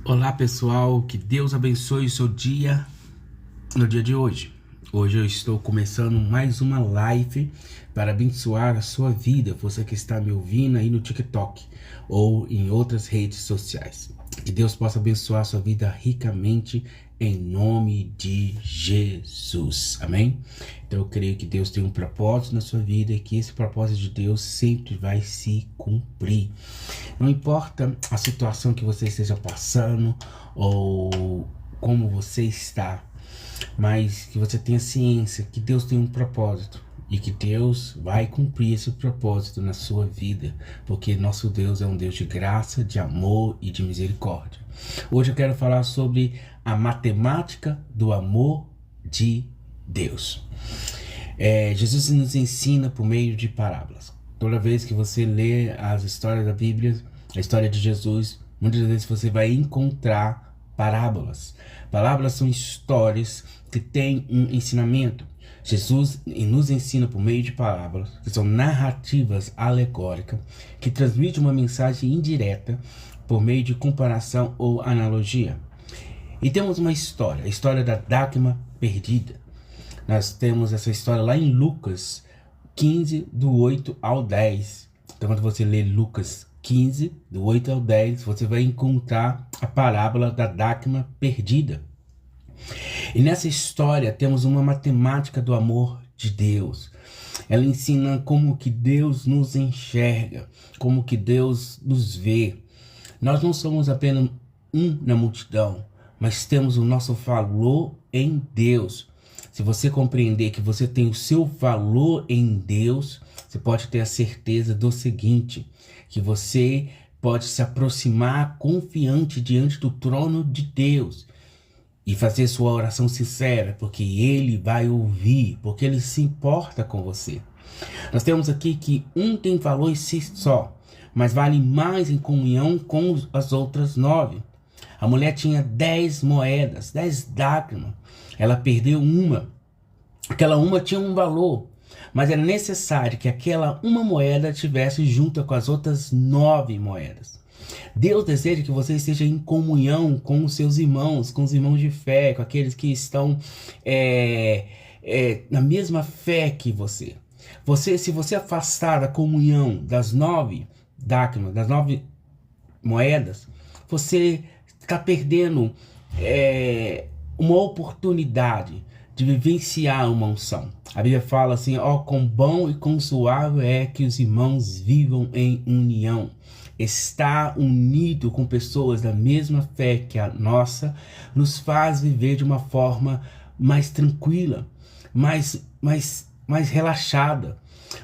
Olá pessoal, que Deus abençoe o seu dia no dia de hoje. Hoje eu estou começando mais uma live para abençoar a sua vida, você que está me ouvindo aí no TikTok ou em outras redes sociais. Que Deus possa abençoar a sua vida ricamente em nome de Jesus, amém? Então eu creio que Deus tem um propósito na sua vida e que esse propósito de Deus sempre vai se cumprir. Não importa a situação que você esteja passando ou como você está, mas que você tenha ciência que Deus tem um propósito e que Deus vai cumprir esse propósito na sua vida, porque nosso Deus é um Deus de graça, de amor e de misericórdia. Hoje eu quero falar sobre a matemática do amor de Deus. Jesus nos ensina por meio de parábolas. Toda vez que você lê as histórias da Bíblia, a história de Jesus, muitas vezes você vai encontrar parábolas. Parábolas são histórias que têm um ensinamento. Jesus nos ensina por meio de parábolas, que são narrativas alegóricas, que transmitem uma mensagem indireta por meio de comparação ou analogia. E temos uma história, a história da dracma perdida. Nós temos essa história lá em Lucas 15, do 8 ao 10. Então, quando você lê Lucas 15, do 8 ao 10, você vai encontrar a parábola da dracma perdida. E nessa história temos uma matemática do amor de Deus. Ela ensina como que Deus nos enxerga, como que Deus nos vê. Nós não somos apenas um na multidão, mas temos o nosso valor em Deus. Se você compreender que você tem o seu valor em Deus, você pode ter a certeza do seguinte, que você pode se aproximar confiante diante do trono de Deus e fazer sua oração sincera, porque Ele vai ouvir, porque Ele se importa com você. Nós temos aqui que um tem valor em si só, mas vale mais em comunhão com as outras 9. A mulher tinha 10 moedas, 10 dracmas. Ela perdeu uma. Aquela uma tinha um valor, mas era necessário que aquela uma moeda estivesse junto com as outras 9 moedas. Deus deseja que você esteja em comunhão com os seus irmãos, com os irmãos de fé, com aqueles que estão na mesma fé que você. Se você afastar da comunhão das 9 dracmas, das 9 moedas, você está perdendo uma oportunidade de vivenciar uma unção. A Bíblia fala assim, quão bom e quão suave é que os irmãos vivam em união. Estar unido com pessoas da mesma fé que a nossa nos faz viver de uma forma mais tranquila, mais relaxada.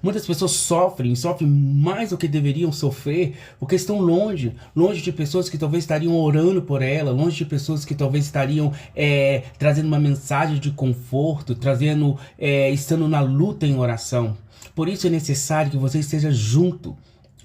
Muitas pessoas sofrem mais do que deveriam sofrer, porque estão longe de pessoas que talvez estariam orando por ela, longe de pessoas que talvez estariam trazendo uma mensagem de conforto, estando na luta em oração. Por isso é necessário que você esteja junto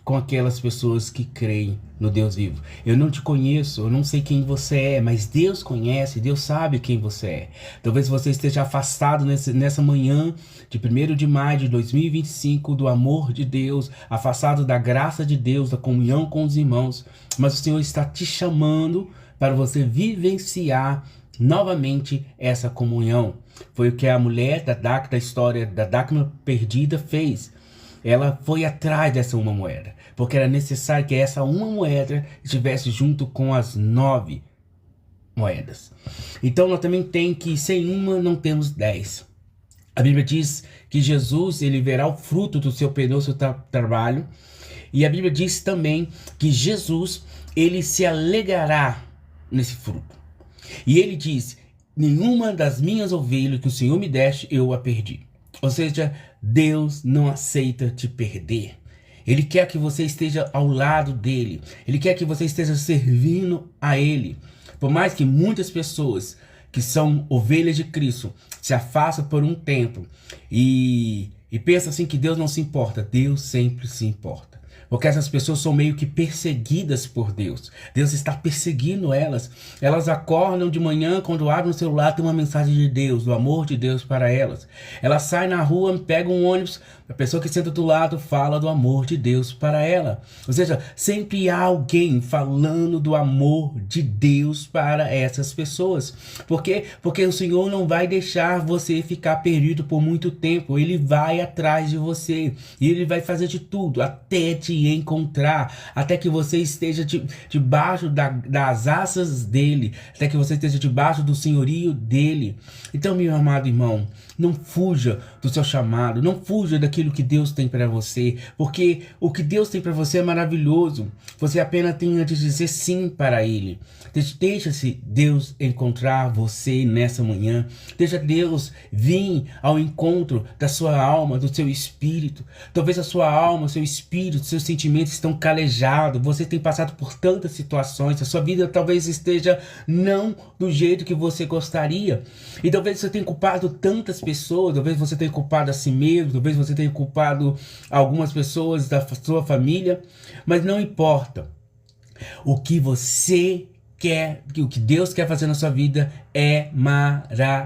com aquelas pessoas que creem no Deus vivo. Eu não te conheço, eu não sei quem você é, mas Deus conhece, Deus sabe quem você é. Talvez você esteja afastado nessa manhã de 1º de maio de 2025 do amor de Deus, afastado da graça de Deus, da comunhão com os irmãos, mas o Senhor está te chamando para você vivenciar novamente essa comunhão. Foi o que a mulher da história da dracma perdida fez. Ela foi atrás dessa uma moeda, porque era necessário que essa uma moeda estivesse junto com as 9 moedas. Então nós também temos que sem uma não temos 10. A Bíblia diz que Jesus ele verá o fruto do seu penoso trabalho. E a Bíblia diz também que Jesus ele se alegrará nesse fruto. E ele diz, nenhuma das minhas ovelhas que o Senhor me deste eu a perdi. Ou seja, Deus não aceita te perder. Ele quer que você esteja ao lado dele. Ele quer que você esteja servindo a ele. Por mais que muitas pessoas que são ovelhas de Cristo se afastam por um tempo e pensam assim que Deus não se importa. Deus sempre se importa. Porque essas pessoas são meio que perseguidas por Deus. Deus está perseguindo elas. Elas acordam de manhã, quando abrem o celular, tem uma mensagem de Deus, do amor de Deus para elas. Elas saem na rua, pegam um ônibus, a pessoa que senta do lado fala do amor de Deus para ela. Ou seja, sempre há alguém falando do amor de Deus para essas pessoas. Por quê? Porque o Senhor não vai deixar você ficar perdido por muito tempo. Ele vai atrás de você. E Ele vai fazer de tudo até te encontrar, até que você esteja debaixo das asas dele, até que você esteja debaixo do senhorio dele. Então, meu amado irmão, não fuja do seu chamado, não fuja daquilo que Deus tem para você, porque o que Deus tem para você é maravilhoso. Você apenas tem de dizer sim para ele. Deixa-se Deus encontrar você nessa manhã. Deixa Deus vir ao encontro da sua alma, do seu espírito. Talvez a sua alma, o seu espírito, seus sentimentos estão calejados. Você tem passado por tantas situações. A sua vida talvez esteja não do jeito que você gostaria. E talvez você tenha culpado tantas pessoas. Talvez você tenha culpado a si mesmo. Talvez você tenha culpado algumas pessoas da sua família. Mas não importa. O que você quer, o que Deus quer fazer na sua vida é maravilhoso.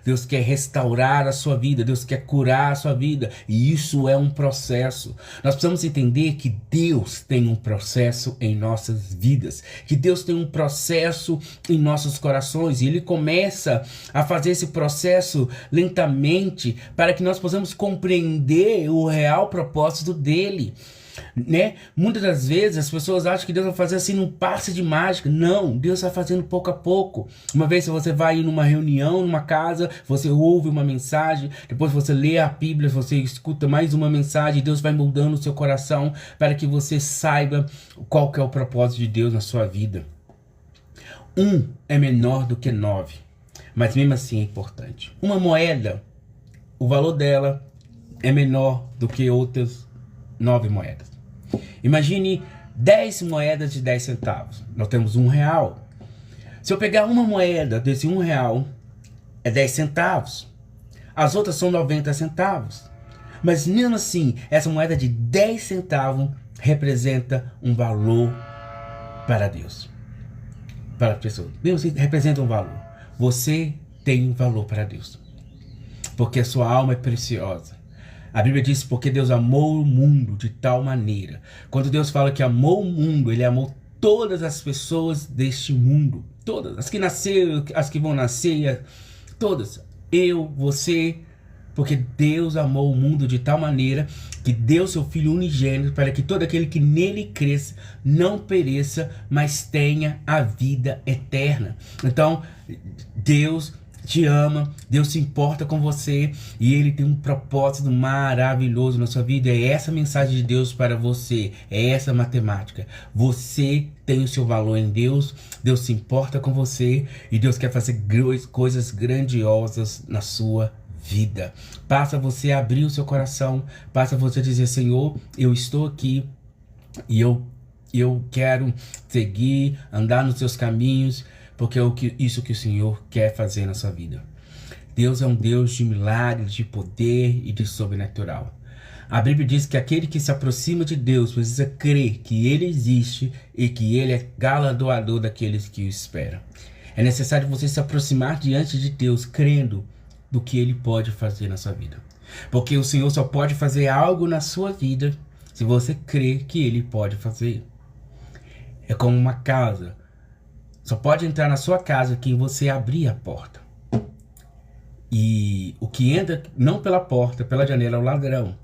Deus quer restaurar a sua vida, Deus quer curar a sua vida, e isso é um processo. Nós precisamos entender que Deus tem um processo em nossas vidas, que Deus tem um processo em nossos corações, e Ele começa a fazer esse processo lentamente para que nós possamos compreender o real propósito dele. Né? Muitas das vezes as pessoas acham que Deus vai fazer assim num passe de mágica. Não, Deus vai fazendo pouco a pouco. Uma vez você vai ir numa reunião, numa casa, você ouve uma mensagem, depois você lê a Bíblia, você escuta mais uma mensagem, Deus vai moldando o seu coração para que você saiba qual que é o propósito de Deus na sua vida. Um é menor do que 9, mas mesmo assim é importante. Uma moeda, o valor dela é menor do que outras 9 moedas. Imagine 10 moedas de 10 centavos. Nós temos R$1. Se eu pegar uma moeda desse R$1, é 10 centavos. As outras são 90 centavos. Mas mesmo assim, essa moeda de 10 centavos representa um valor para Deus. Para a pessoa. Mesmo assim, representa um valor. Você tem um valor para Deus. Porque a sua alma é preciosa. A Bíblia diz porque Deus amou o mundo de tal maneira. Quando Deus fala que amou o mundo, Ele amou todas as pessoas deste mundo. Todas. As que nasceram, as que vão nascer, todas. Eu, você. Porque Deus amou o mundo de tal maneira que deu seu Filho unigênito para que todo aquele que nele cresça não pereça, mas tenha a vida eterna. Então, Deus te ama, Deus se importa com você e Ele tem um propósito maravilhoso na sua vida. É essa mensagem de Deus para você, é essa matemática. Você tem o seu valor em Deus, Deus se importa com você e Deus quer fazer coisas grandiosas na sua vida. Basta você abrir o seu coração, basta você dizer: Senhor, eu estou aqui e eu quero seguir, andar nos seus caminhos, porque é isso que o Senhor quer fazer na sua vida. Deus é um Deus de milagres, de poder e de sobrenatural. A Bíblia diz que aquele que se aproxima de Deus precisa crer que Ele existe e que Ele é galardoador daqueles que o esperam. É necessário você se aproximar diante de Deus crendo do que Ele pode fazer na sua vida. Porque o Senhor só pode fazer algo na sua vida se você crer que Ele pode fazer. É como uma casa. Só pode entrar na sua casa quem você abrir a porta. E o que entra não pela porta, pela janela, é o ladrão.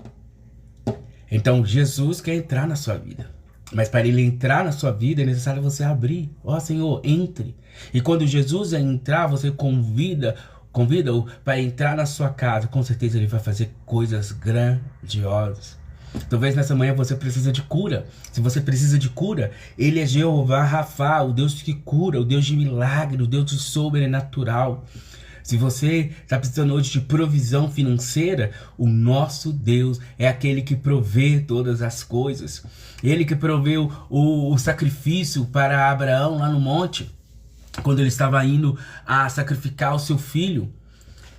Então Jesus quer entrar na sua vida. Mas para Ele entrar na sua vida é necessário você abrir. Senhor, entre. E quando Jesus entrar, você convida-o para entrar na sua casa. Com certeza Ele vai fazer coisas grandiosas. Talvez nessa manhã você precisa de cura. Se você precisa de cura, Ele é Jeová Rafa, o Deus que cura, o Deus de milagre, o Deus do sobrenatural. Se você está precisando hoje de provisão financeira, o nosso Deus é aquele que provê todas as coisas. Ele que proveu o sacrifício para Abraão lá no monte, quando ele estava indo a sacrificar o seu filho.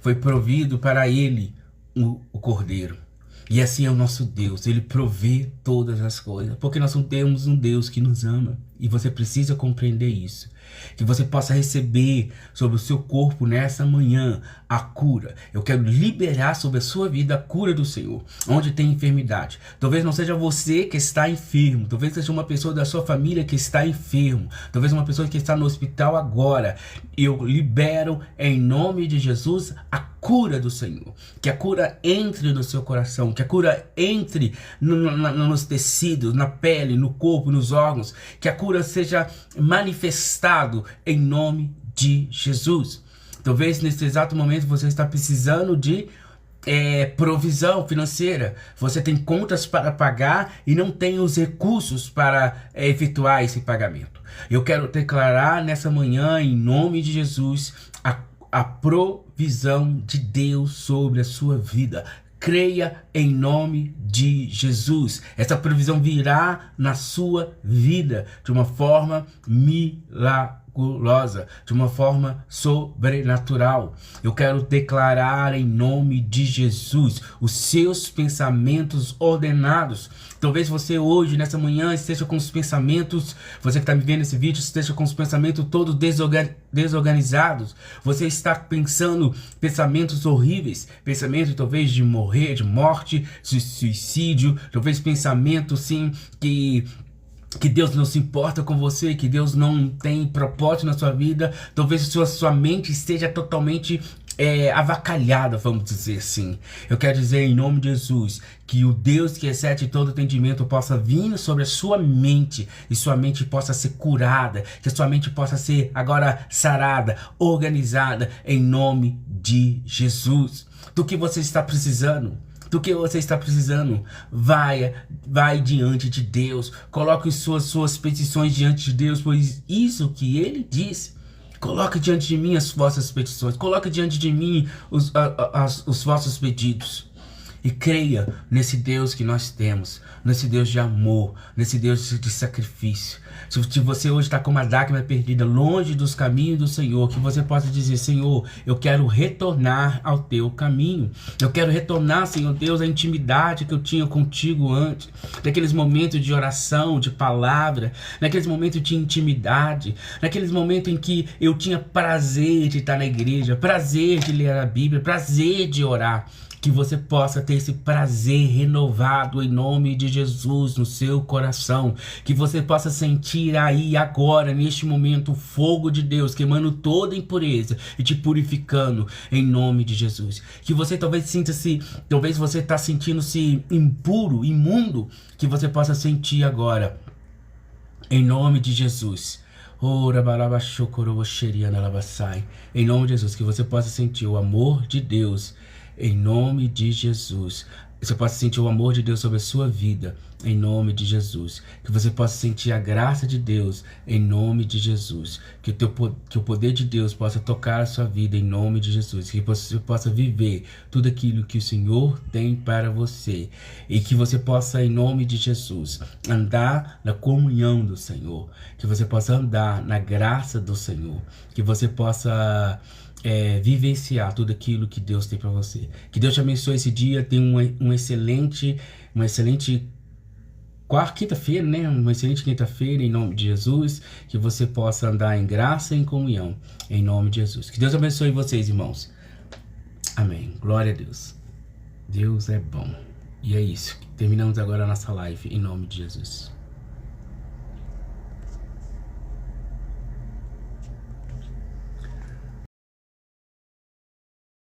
Foi provido para ele o cordeiro. E assim é o nosso Deus, Ele provê todas as coisas, porque nós não temos um Deus que nos ama, e você precisa compreender isso. Que você possa receber sobre o seu corpo nessa manhã a cura. Eu quero liberar sobre a sua vida a cura do Senhor, onde tem enfermidade. Talvez não seja você que está enfermo, talvez seja uma pessoa da sua família que está enfermo, talvez uma pessoa que está no hospital agora. Eu libero em nome de Jesus a cura do Senhor, que a cura entre no seu coração, que a cura entre nos tecidos, na pele, no corpo, nos órgãos, que a cura seja manifestado em nome de Jesus. Talvez nesse exato momento você está precisando de provisão financeira, você tem contas para pagar e não tem os recursos para efetuar esse pagamento. Eu quero declarar nessa manhã, em nome de Jesus, a provisão de Deus sobre a sua vida. Creia em nome de Jesus. Essa provisão virá na sua vida de uma forma milagrosa, de uma forma sobrenatural. Eu quero declarar em nome de Jesus os seus pensamentos ordenados. Talvez você hoje, nessa manhã, esteja com os pensamentos, você que está me vendo esse vídeo, esteja com os pensamentos todos desorganizados. Você está pensando pensamentos horríveis, pensamentos talvez de morrer, de morte, de suicídio, talvez pensamento sim que Deus não se importa com você, que Deus não tem propósito na sua vida. Talvez sua mente esteja totalmente avacalhada, vamos dizer assim. Eu quero dizer em nome de Jesus que o Deus que excede todo entendimento possa vir sobre a sua mente e sua mente possa ser curada, que a sua mente possa ser agora sarada, organizada em nome de Jesus. Do que você está precisando? Do que você está precisando, vai diante de Deus, coloque suas petições diante de Deus, pois isso que Ele diz. Coloque diante de mim as vossas petições, coloque diante de mim os vossos pedidos. E creia nesse Deus que nós temos, nesse Deus de amor, nesse Deus de sacrifício. Se você hoje está com uma dracma perdida, longe dos caminhos do Senhor, que você possa dizer: Senhor, eu quero retornar ao teu caminho. Eu quero retornar, Senhor Deus, à intimidade que eu tinha contigo antes. Naqueles momentos de oração, de palavra, naqueles momentos de intimidade, naqueles momentos em que eu tinha prazer de estar na igreja, prazer de ler a Bíblia, prazer de orar. Que você possa ter esse prazer renovado em nome de Jesus no seu coração. Que você possa sentir aí agora, neste momento, o fogo de Deus queimando toda impureza e te purificando em nome de Jesus. Que você talvez talvez você está sentindo-se impuro, imundo, que você possa sentir agora em nome de Jesus. Em nome de Jesus, que você possa sentir o amor de Deus. Em nome de Jesus, você possa sentir o amor de Deus sobre a sua vida, em nome de Jesus. Que você possa sentir a graça de Deus, em nome de Jesus. Que o poder de Deus possa tocar a sua vida, em nome de Jesus. Que você possa viver tudo aquilo que o Senhor tem para você. E que você possa, em nome de Jesus, andar na comunhão do Senhor. Que você possa andar na graça do Senhor. Que você possa vivenciar tudo aquilo que Deus tem para você. Que Deus te abençoe esse dia. Tenha uma excelente quinta-feira, né? Uma excelente quinta-feira em nome de Jesus. Que você possa andar em graça e em comunhão em nome de Jesus. Que Deus abençoe vocês, irmãos. Amém. Glória a Deus. Deus é bom. E é isso. Terminamos agora a nossa live em nome de Jesus.